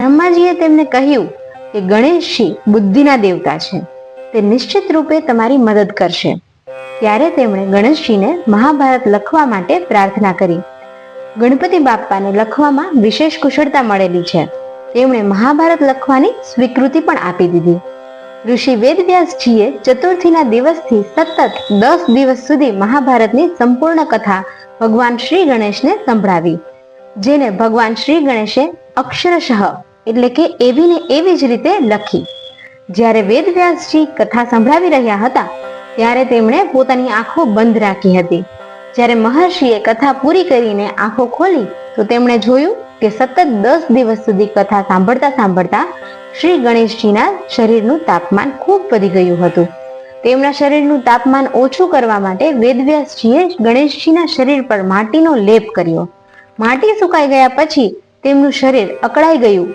બ્રહ્માજીએ તેમને કહ્યું કે ગણેશજી બુદ્ધિના દેવતા છે, તે નિશ્ચિત રૂપે તમારી મદદ કરશે. ત્યારે તેમણે ગણેશજીને મહાભારત લખવા માટે પ્રાર્થના કરી. ગણપતિ બાપ્પાને લખવામાં વિશેષ કુશળતા મળેલી છે. તેમણે મહાભારત લખવાની સ્વીકૃતિ પણ આપી દીધી. ઋષિ વેદવ્યાસજીએ ચતુર્થીના દિવસથી સતત 10 દિવસ સુધી મહાભારતની સંપૂર્ણ કથા ભગવાન શ્રી ગણેશને સંભળાવી, જેને ભગવાન શ્રી ગણેશે અક્ષરશઃ એટલે કે એવી ને એવી જ રીતે લખી. જ્યારે વેદવ્યાસજી કથા સંભળાવી રહ્યા હતા ત્યારે તેમણે પોતાની આંખો બંધ રાખી હતી. જ્યારે મહર્ષિએ કથા પૂરી કરીને આંખો ખોલી તો તેમણે જોયું કે સતત 10 દિવસ સુધી કથા સાંભળતા સાંભળતા શ્રી ગણેશજીના શરીરનું તાપમાન ખૂબ વધી ગયું હતું. તેમના શરીરનું તાપમાન ઓછું કરવા માટે વેદવ્યાસજીએ ગણેશજીના શરીર પર માટીનો લેપ કર્યો. માટી સુકાઈ ગયા પછી તેમનું શરીર અકળાઈ ગયું